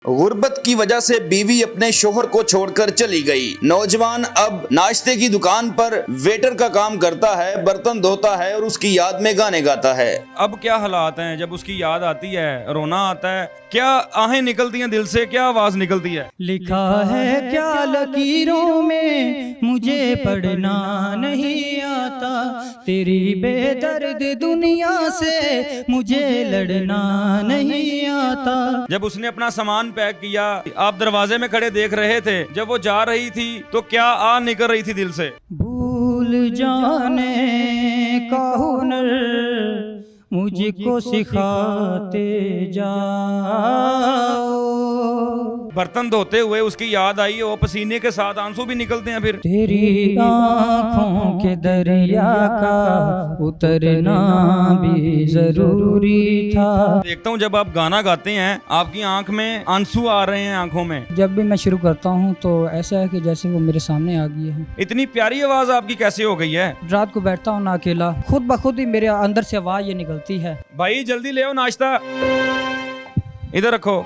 गुर्बत की वजह से बीवी अपने शोहर को छोड़कर चली गई। नौजवान अब नाश्ते की दुकान पर वेटर का काम करता है, बर्तन धोता है और उसकी याद में गाने गाता है। अब क्या हालात हैं जब उसकी याद आती है, रोना आता है, क्या आहें निकलती हैं दिल से, क्या आवाज निकलती है? लिखा है क्या लकीरों में मुझे पढ़ना नहीं आता, तेरी बेदर्द दुनिया से मुझे लड़ना नहीं आता। जब उसने अपना सामान पैक किया, आप दरवाजे में खड़े देख रहे थे, जब वो जा रही थी तो क्या आ निकल रही थी दिल से? भूल जाने का हुनर मुझको सिखाते जाओ। बर्तन धोते हुए उसकी याद आई और पसीने के साथ आंसू भी निकलते हैं। फिर तेरी आँखों के दरिया का उतरना भी जरूरी था। देखता हूँ जब आप गाना गाते हैं आपकी आंख में आंसू आ रहे हैं आंखों में। जब भी मैं शुरू करता हूँ तो ऐसा है कि जैसे वो मेरे सामने आ गई है। इतनी प्यारी आवाज आपकी कैसे हो गई है? रात को बैठता हूँ ना अकेला, खुद ब खुद ही मेरे अंदर से आवाज ये निकलती है। भाई जल्दी ले आओ नाश्ता, इधर रखो।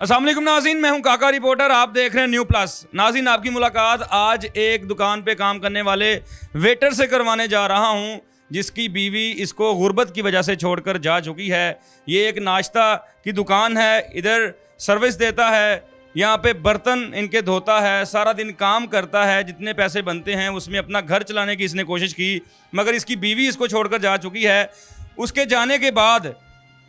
अस्सलाम वालेकुम नाज़रीन, मैं हूं काका रिपोर्टर, आप देख रहे हैं न्यू प्लस। नाज़रीन, आपकी मुलाकात आज एक दुकान पे काम करने वाले वेटर से करवाने जा रहा हूं, जिसकी बीवी इसको गुर्बत की वजह से छोड़कर जा चुकी है। ये एक नाश्ता की दुकान है, इधर सर्विस देता है, यहाँ पे बर्तन इनके धोता है, सारा दिन काम करता है, जितने पैसे बनते हैं उसमें अपना घर चलाने की इसने कोशिश की, मगर इसकी बीवी इसको छोड़कर जा चुकी है। उसके जाने के बाद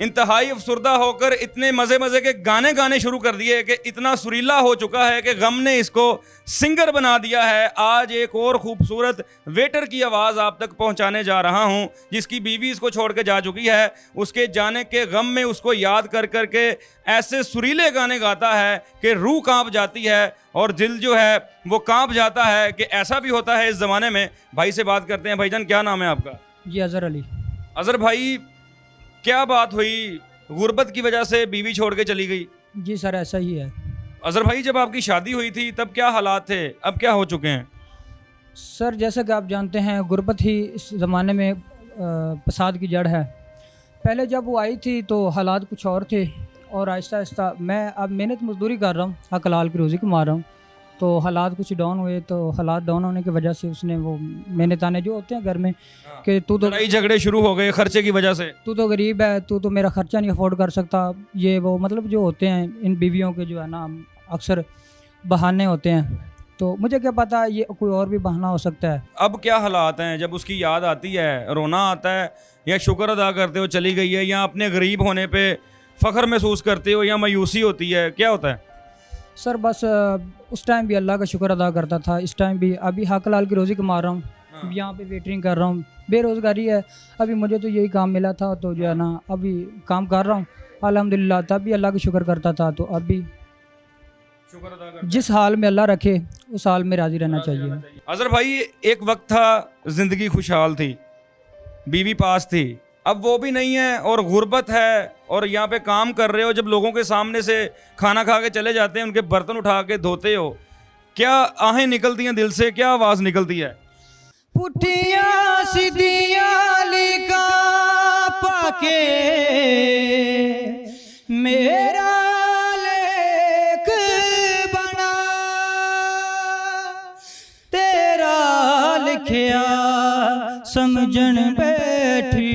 इंतहाई अफसुर्दा होकर इतने मज़े मज़े के गाने गाने शुरू कर दिए कि इतना सुरीला हो चुका है कि गम ने इसको सिंगर बना दिया है। आज एक और खूबसूरत वेटर की आवाज़ आप तक पहुंचाने जा रहा हूं, जिसकी बीवी इसको छोड़ के जा चुकी है। उसके जाने के गम में उसको याद कर कर के ऐसे सुरीले गाने गाता है कि रूह कांप जाती है और दिल जो है वो कांप जाता है कि ऐसा भी होता है इस ज़माने में। भाई से बात करते हैं। भाईजान, क्या नाम है आपका? जी अजहर अली। अजहर भाई, क्या बात हुई, गुर्बत की वजह से बीवी छोड़ के चली गई? जी सर, ऐसा ही है। अजहर भाई, जब आपकी शादी हुई थी तब क्या हालात थे, अब क्या हो चुके हैं? सर जैसा कि आप जानते हैं, गुर्बत ही इस ज़माने में फसाद की जड़ है। पहले जब वो आई थी तो हालात कुछ और थे, और आहिस्ता आहिस्ता मैं अब मेहनत मजदूरी कर रहा हूँ, हलाल की रोज़ी कमा रहा हूँ, तो हालात कुछ डाउन हुए। तो हालात डाउन होने की वजह से उसने वो मेहनत आने जो होते हैं घर में कि तू तो लड़ाई झगड़े शुरू हो गए खर्चे की वजह से। तू तो गरीब है, तू तो मेरा खर्चा नहीं अफोर्ड कर सकता, ये वो मतलब जो होते हैं इन बीवियों के जो है ना अक्सर बहाने होते हैं। तो मुझे क्या पता ये कोई और भी बहाना हो सकता है। अब क्या हालात हैं जब उसकी याद आती है, रोना आता है, या शुक्र अदा करते हो चली गई है, या अपने गरीब होने पे फ़ख्र महसूस करते हो, या मायूसी होती है, क्या होता है? सर बस उस टाइम भी अल्लाह का शुक्र अदा करता था, इस टाइम भी अभी हलाल की रोज़ी कमा रहा हूँ, यहाँ पे वेटरिंग कर रहा हूँ, बेरोज़गारी है। अभी मुझे तो यही काम मिला था तो जो है ना अभी काम कर रहा हूँ अल्हम्दुलिल्लाह। तब भी अल्लाह का शुक्र करता था, तो अब भी शुक्र अदा करते जिस हाल में अल्लाह रखे उस हाल में राज़ी रहना चाहिए। अजहर भाई, एक वक्त था ज़िंदगी खुशहाल थी, बीवी पास थी, अब वो भी नहीं है और गुर्बत है, और यहाँ पे काम कर रहे हो, जब लोगों के सामने से खाना खा के चले जाते हैं उनके बर्तन उठा के धोते हो, क्या आहें निकलती हैं दिल से, क्या आवाज़ निकलती है? पुठिया सीधिया लिखा पाके मेरा लेख बना, तेरा लिखिया समझन बैठी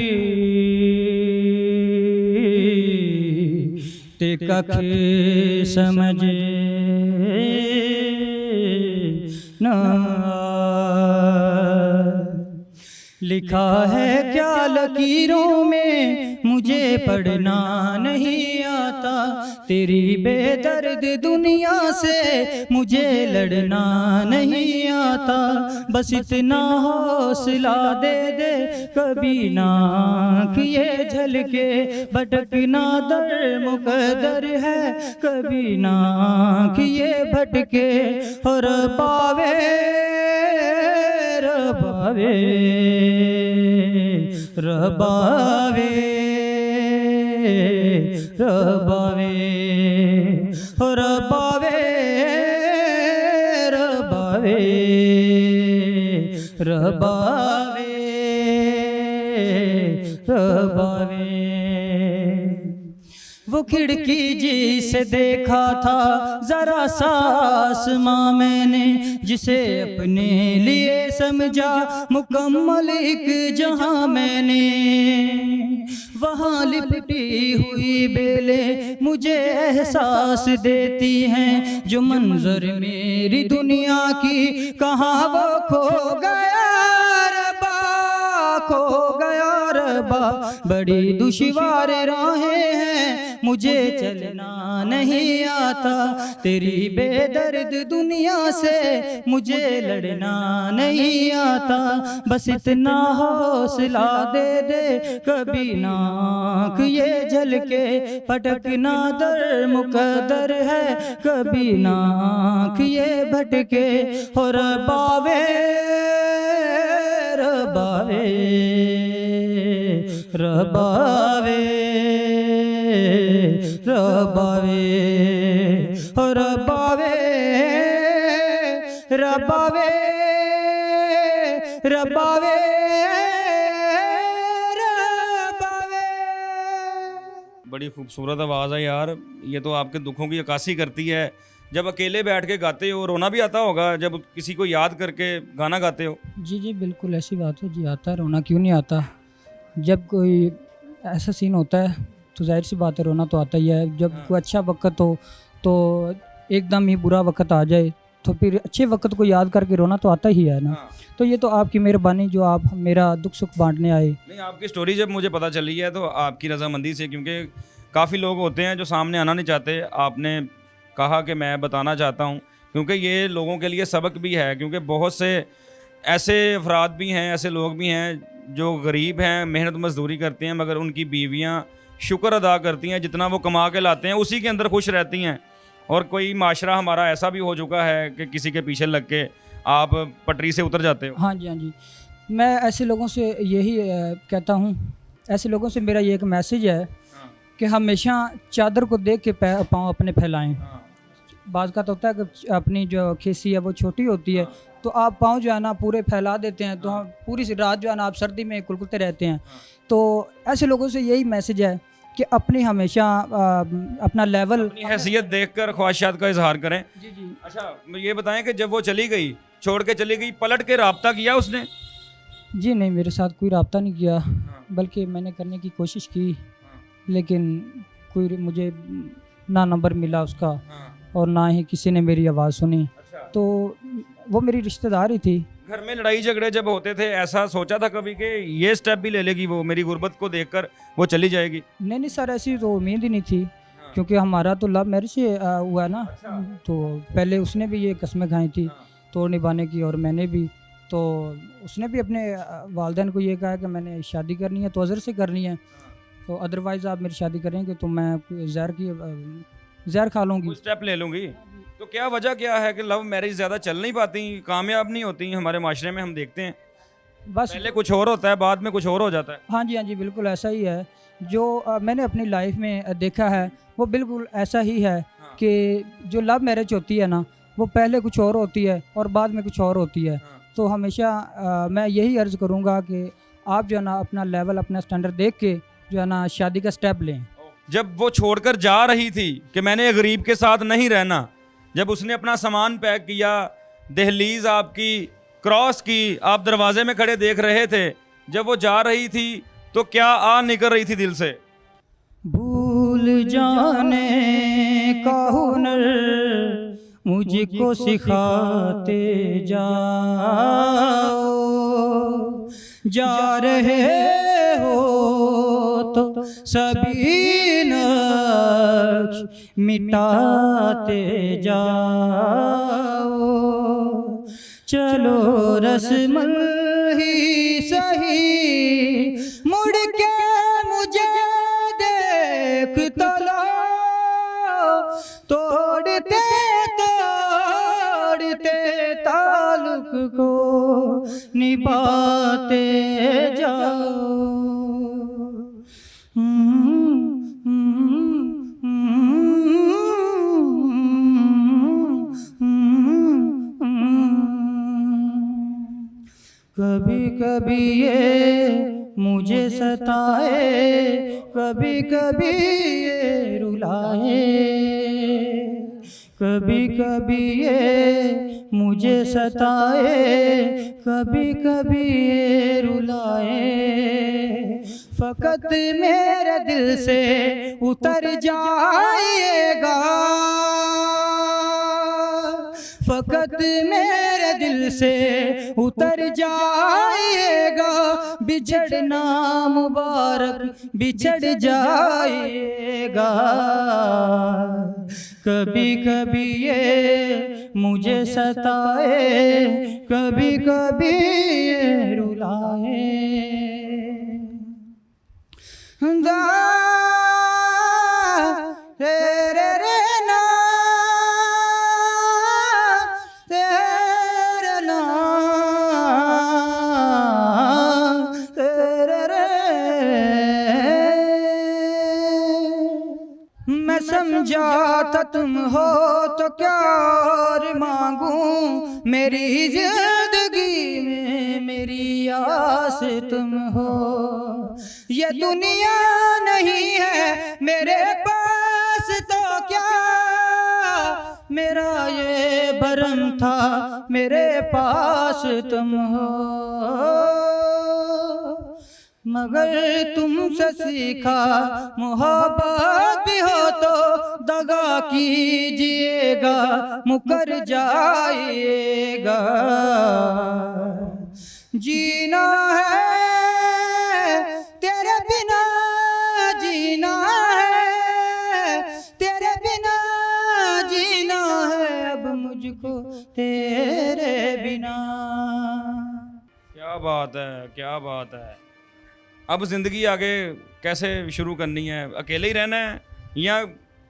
ते कख समझे ना। लिखा है क्या लकीरों में मुझे पढ़ना नहीं आता, तेरी बेदर्द दुनिया से मुझे लड़ना नहीं आता। बस इतना हौसला दे दे कभी ना किए झलके, भटकना दर मुकद्दर है कभी ना किए भटके। और पावे रबावे रबावे रबावे रबावे रबावे रबावे रबावे। वो खिड़की जिसे देखा था जरा सा आसमां मैंने, जिसे अपने लिए समझा मुकम्मल एक जहां मैंने। वहाँ लिपटी हुई बेलें मुझे एहसास देती हैं, जो मंजर मेरी दुनिया की कहाँ वो खो गया रब्बा, खो गया रब्बा। बड़ी दुश्वार राहें हैं, मुझे चलना नहीं आता, तेरी बेदर्द दुनिया से मुझे लड़ना नहीं आता। बस इतना हौसला दे दे, कभी नाक ये झलके, पटकना दर मुकद्दर है, कभी नाक ये भटके। हो रबावे रबावे रबावे रबावे, हो रबावे रबावे रबावे रबावे। बड़ी खूबसूरत आवाज़ है यार, ये तो आपके दुखों की अक्कासी करती है। जब अकेले बैठ के गाते हो रोना भी आता होगा, जब किसी को याद करके गाना गाते हो? जी जी बिल्कुल ऐसी बात है जी, आता है रोना, क्यों नहीं आता। जब कोई ऐसा सीन होता है तो जाहिर सी बात है रोना तो आता ही है। जब कोई अच्छा वक्त हो तो एकदम ही बुरा वक्त आ जाए तो फिर अच्छे वक्त को याद करके रोना तो आता ही है ना। हाँ। तो ये तो आपकी मेहरबानी जो आप मेरा दुख सुख बांटने आए। नहीं, आपकी स्टोरी जब मुझे पता चली है तो आपकी रजामंदी से, क्योंकि काफ़ी लोग होते हैं जो सामने आना नहीं चाहते, आपने कहा कि मैं बताना चाहता हूँ, क्योंकि ये लोगों के लिए सबक भी है। क्योंकि बहुत से ऐसे अफराद भी हैं, ऐसे लोग भी हैं जो गरीब हैं, मेहनत मजदूरी करते हैं, मगर उनकी बीवियाँ शुक्र अदा करती हैं, जितना वो कमा के लाते हैं उसी के अंदर खुश रहती हैं। और कोई माशरा हमारा ऐसा भी हो चुका है कि किसी के पीछे लग के आप पटरी से उतर जाते हो। हाँ जी हाँ जी, मैं ऐसे लोगों से यही कहता हूँ, ऐसे लोगों से मेरा ये एक मैसेज है कि हमेशा चादर को देख के पाँव अपने फैलाएं। बाज़ का तो होता है कि अपनी जो खीसी है वो छोटी होती है, तो आप पाँव जो है ना पूरे फैला देते हैं, तो हम पूरी रात जो है ना आप सर्दी में कुलकुलते रहते हैं। तो ऐसे लोगों से यही मैसेज है कि अपनी हमेशा अपना लेवल, अपनी हैसियत देखकर ख्वाहिशात का इजहार करें। जी जी। अच्छा ये बताएं कि जब वो चली गई, छोड़ के चली गई, पलट के राब्ता किया उसने? जी नहीं, मेरे साथ कोई रब्ता नहीं किया, बल्कि मैंने करने की कोशिश की, लेकिन कोई मुझे ना नंबर मिला उसका और ना ही किसी ने मेरी आवाज़ सुनी। अच्छा। तो वो मेरी रिश्तेदार ही थी। घर में लड़ाई झगड़े जब होते थे, ऐसा सोचा था कभी कि ये स्टेप भी ले लेगी वो, मेरी गुर्बत को देखकर वो चली जाएगी? नहीं नहीं सर, ऐसी तो उम्मीद ही नहीं थी, क्योंकि हमारा तो लव मैरिज से हुआ ना। अच्छा। तो पहले उसने भी ये कस्में खाई थी तोड़ निभाने की, और मैंने भी। तो उसने भी अपने वालिदैन को ये कहा कि मैंने शादी करनी है तो अज़र से करनी है, तो अदरवाइज़ आप मेरी शादी करेंगे तो मैं जहर खा लूँगी, स्टेप ले लूँगी। तो क्या वजह क्या है कि लव मैरिज ज़्यादा चल नहीं पाती, कामयाब नहीं होती? हमारे माशरे में हम देखते हैं बस। पहले कुछ और होता है, बाद में कुछ और हो जाता है। हाँ जी बिल्कुल ऐसा ही है। जो मैंने अपनी लाइफ में देखा है वो बिल्कुल ऐसा ही है कि जो लव मैरिज होती है ना, वो पहले कुछ और होती है और बाद में कुछ और होती है। तो हमेशा मैं यही अर्ज़ करूँगा कि आप जो है ना अपना लेवल, अपना स्टैंडर्ड देख के जो है ना शादी का स्टेप लें। जब वो छोड़कर जा रही थी कि मैंने गरीब के साथ नहीं रहना, जब उसने अपना सामान पैक किया, दहलीज आपकी क्रॉस की, आप दरवाजे में खड़े देख रहे थे, जब वो जा रही थी तो क्या आ निकल रही थी दिल से? भूल जाने का हुनर मुझको सिखाते जाओ, जा रहे हो तो सभी नक्श मिटाते जाओ। चलो रस्म ही सही, मुड़ के मुझे देख तो लो, तोड़ते तोड़ते ताल्लुक को निभाते जाओ। कभी कभी ये मुझे सताए कभी कभी ये रुलाए, कभी कभी ये मुझे सताए, कभी कभी ये रुलाए, फकत मेरे दिल से उतर जाएगा, फकत मेरे दिल से उतर जाएगा, बिछड़ना मुबारक बिछड़ जाएगा, कभी कभी ये मुझे सताए, कभी कभी ये रुलाए, दा रे रे रे ना तेरे ना तेरे रे, मैं समझा था तुम हो तो क्या और मांगूं, मेरी जिंदगी में मेरी आस तुम हो, ये दुनिया नहीं है मेरे पास तो क्या, मेरा ये भरम था मेरे पास तुम हो, मगर तुमसे सीखा मोहब्बत भी हो तो दगा कीजिएगा, मुकर जाइएगा, जीना है तेरे बिना, जीना है तेरे बिना, जीना है अब मुझको तेरे बिना। क्या बात है, क्या बात है। अब ज़िंदगी आगे कैसे शुरू करनी है? अकेले ही रहना है या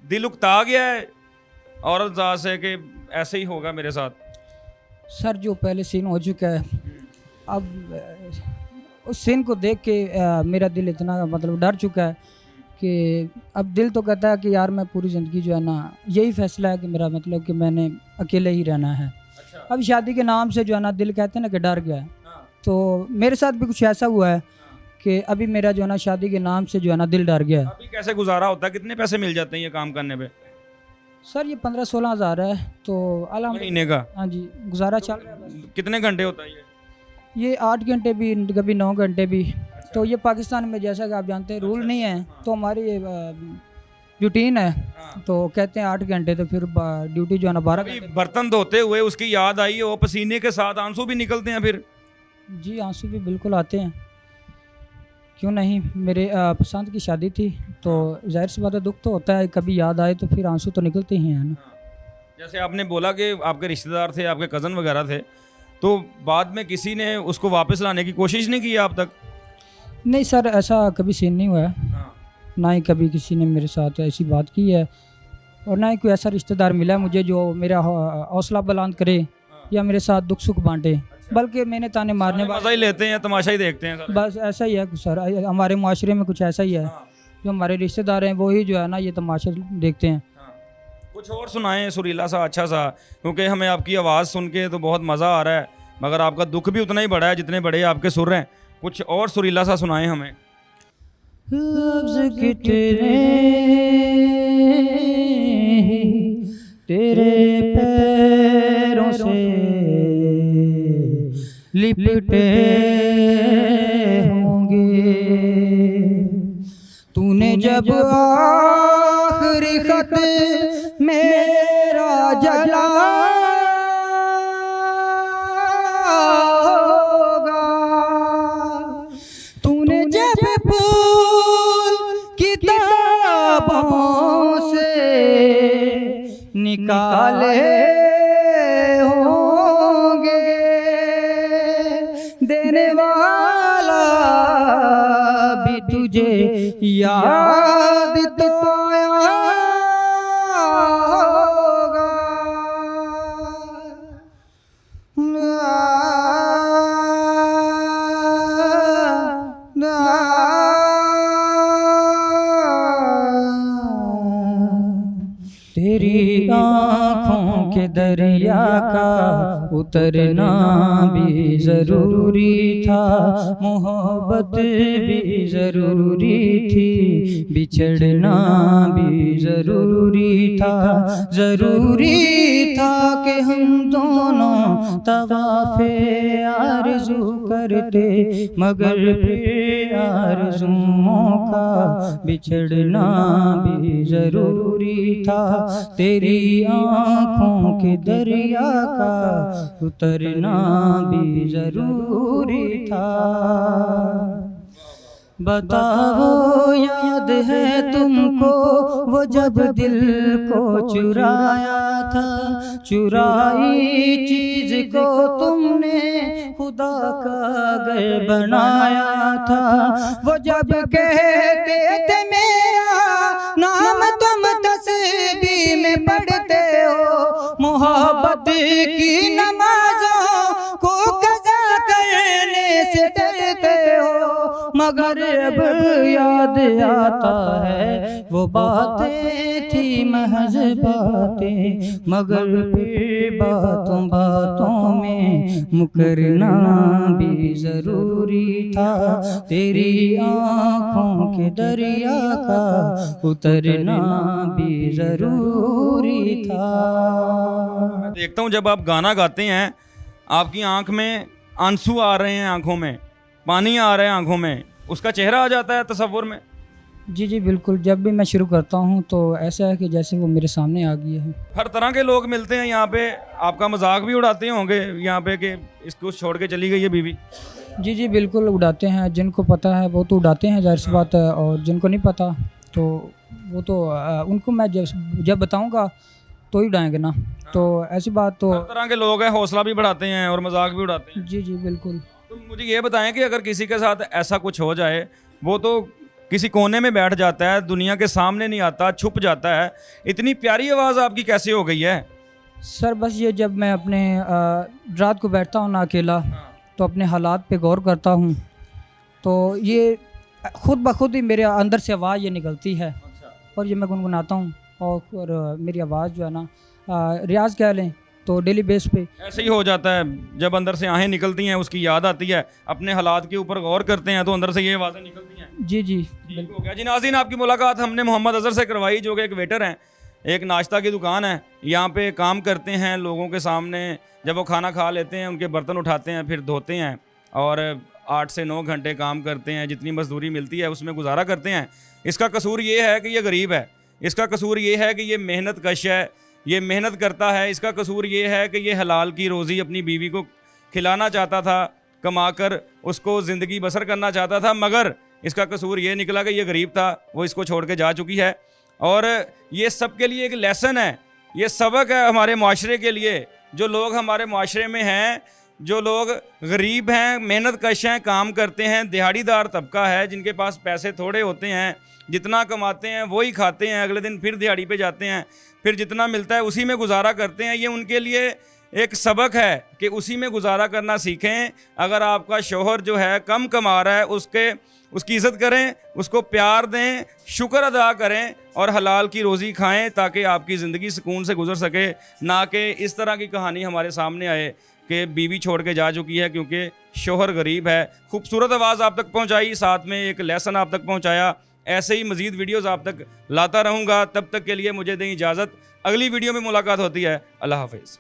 दिल उकता गया है औरत ज़ात से कि ऐसे ही होगा मेरे साथ? सर जो पहले सीन हो चुका है, अब उस सीन को देख के मेरा दिल इतना मतलब डर चुका है कि अब दिल तो कहता है कि यार मैं पूरी ज़िंदगी जो है ना, यही फैसला है कि मेरा मतलब कि मैंने अकेले ही रहना है। अच्छा। अब शादी के नाम से जो है ना दिल कहते हैं ना कि डर गया है। हाँ। तो मेरे साथ भी कुछ ऐसा हुआ है कि अभी मेरा जो है ना शादी के नाम से जो है ना दिल डर गया है। अभी कैसे गुजारा होता है? कितने पैसे मिल जाते हैं ये काम करने पे? सर ये 15-16 हज़ार है तो महीने का? हाँ जी, गुजारा चल रहा है बस। कितने घंटे होता है ये 8 घंटे भी, कभी 9 घंटे भी। तो ये पाकिस्तान में जैसा कि आप जानते हैं रूल नहीं है, तो हमारी रूटीन है। हाँ। तो कहते हैं 8 घंटे, तो फिर ड्यूटी जो है ना 12 अभी घंटे। बर्तन धोते हुए उसकी याद आई हो, पसीने के साथ आंसू भी निकलते हैं फिर? जी आंसू भी बिल्कुल आते हैं, क्यों नहीं। मेरे पसंद की शादी थी तो जाहिर सी बात है दुख तो होता है, कभी याद आए तो फिर आंसू तो निकलते ही हैं ना। जैसे आपने बोला कि आपके रिश्तेदार थे, आपके कज़न वगैरह थे, तो बाद में किसी ने उसको वापस लाने की कोशिश नहीं की आप तक? नहीं सर, ऐसा कभी सीन नहीं हुआ है, हाँ। ना ही कभी किसी ने मेरे साथ ऐसी बात की है, और ना ही कोई ऐसा रिश्तेदार मिला है मुझे जो मेरा हौसला बुलंद करे या मेरे साथ दुख सुख बांटे। बल्कि मैंने ताने मारने मज़ा ही लेते हैं, तमाशा ही देखते हैं सारे। बस ऐसा ही है कुछ सर, हमारे माशरे में कुछ ऐसा ही है। हाँ। जो हमारे रिश्तेदार हैं वो ही जो है ना ये तमाशा देखते हैं। हाँ। कुछ और सुनाएं सुरीला सा, अच्छा सा, क्योंकि हमें आपकी आवाज़ सुन के तो बहुत मज़ा आ रहा है, मगर आपका दुख भी उतना ही बड़ा है जितने बड़े आपके सुर हैं। कुछ और सुरीला सा सुनाएं हमें। लफ्ज़ कितने तेरे पैरों से लिपटे होंगे, तूने जब आखिरी खत मेरा जला होगा, तूने जब फूल किताबों से निकाले होंगे, देने वाला भी तुझे याद तो आया होगा। तेरी आँखों के दरिया का उतरना भी ज़रूरी था, मोहब्बत भी ज़रूरी थी, बिछड़ना भी ज़रूरी था। ज़रूरी था कि हम दोनों तवाफ़े आरज़ू करते, मगर फिर आरज़ुओं का बिछड़ना भी ज़रूरी था। तेरी आँखों के दरिया का उतरना भी ज़रूरी था। बताओ याद है तुमको वो जब दिल को चुराया था, चुराई चीज़ को तुमने खुदा का घर बनाया था। वो जब कहते थे मेरा नाम तुम तस्बीह में पढ़ते हो, मोहब्बत की नमाज़ों को कज़ा करने से डरते हो, मगर अब याद आता है वो बातें थी महज बातें, मगर फिर बातों बातों में मुकरना भी ज़रूरी था। तेरी आँखों के दरिया का उतरना भी ज़रूरी था। मैं देखता हूँ जब आप गाना गाते हैं आपकी आंख में आंसू आ रहे हैं, आंखों में पानी आ रहा है, आंखों में उसका चेहरा आ जाता है तसव्वुर में। जी जी बिल्कुल, जब भी मैं शुरू करता हूँ तो ऐसा है कि जैसे वो मेरे सामने आ गया है। हर तरह के लोग मिलते हैं यहाँ पे, आपका मजाक भी उड़ाते होंगे यहाँ पे कि इसको छोड़ के चली गई है बीवी। जी जी बिल्कुल उड़ाते हैं, जिनको पता है वो तो उड़ाते हैं, जाहिर सी बात है, और जिनको नहीं पता तो वो तो उनको मैं जब बताऊँगा तो ही उड़ाएंगे ना, तो ऐसी बात तो। हर तरह के लोग हैं, हौसला भी बढ़ाते हैं और मजाक भी उड़ाते हैं। जी जी बिल्कुल। तो मुझे ये बताएं कि अगर किसी के साथ ऐसा कुछ हो जाए, वो तो किसी कोने में बैठ जाता है, दुनिया के सामने नहीं आता, छुप जाता है, इतनी प्यारी आवाज़ आपकी कैसे हो गई है? सर बस ये जब मैं अपने रात को बैठता हूँ ना अकेला, तो अपने हालात पे गौर करता हूँ, तो ये खुद ब खुद ही मेरे अंदर से आवाज़ ये निकलती है और ये मैं गुनगुनाता हूँ। और मेरी आवाज़ जो है ना, रियाज कह लें तो डेली बेस पे ऐसे ही हो जाता है, जब अंदर से आहें निकलती हैं, उसकी याद आती है, अपने हालात के ऊपर गौर करते हैं तो अंदर से ये आवाज़ें निकलती हैं। जी जी ठीक हो गया जी। नाज़रीन, आपकी मुलाकात हमने मोहम्मद अज़हर से करवाई, जो कि एक वेटर हैं, एक नाश्ता की दुकान है, यहाँ पे काम करते हैं लोगों के सामने। जब वो खाना खा लेते हैं उनके बर्तन उठाते हैं, फिर धोते हैं और 8 से 9 घंटे काम करते हैं, जितनी मजदूरी मिलती है उसमें गुजारा करते हैं। इसका कसूर ये है कि ये गरीब है, इसका कसूर ये है कि ये मेहनत कश है, ये मेहनत करता है। इसका कसूर ये है कि ये हलाल की रोज़ी अपनी बीवी को खिलाना चाहता था, कमाकर उसको ज़िंदगी बसर करना चाहता था, मगर इसका कसूर ये निकला कि ये गरीब था, वो इसको छोड़ के जा चुकी है। और ये सब के लिए एक लेसन है, ये सबक है हमारे माशरे के लिए। जो लोग हमारे माशरे में हैं, जो लोग गरीब हैं, मेहनत कश हैं, काम करते हैं, दिहाड़ीदार तबका है, जिनके पास पैसे थोड़े होते हैं, जितना कमाते हैं वही खाते हैं, अगले दिन फिर दिहाड़ी पे जाते हैं, फिर जितना मिलता है उसी में गुजारा करते हैं। ये उनके लिए एक सबक है कि उसी में गुजारा करना सीखें। अगर आपका शौहर जो है कम कमा रहा है, उसकी इज़्ज़त करें, उसको प्यार दें, शुक्र अदा करें और हलाल की रोज़ी खाएं, ताकि आपकी ज़िंदगी सुकून से गुजर सके। ना कि इस तरह की कहानी हमारे सामने आए कि बीवी छोड़ के जा चुकी है क्योंकि शौहर गरीब है। खूबसूरत आवाज़ आप तक पहुँचाई, साथ में एक लेसन आप तक पहुँचाया। ऐसे ही मज़ीद वीडियोस आप तक लाता रहूँगा। तब तक के लिए मुझे दें इजाज़त, अगली वीडियो में मुलाकात होती है। अल्लाह हाफ़िज़।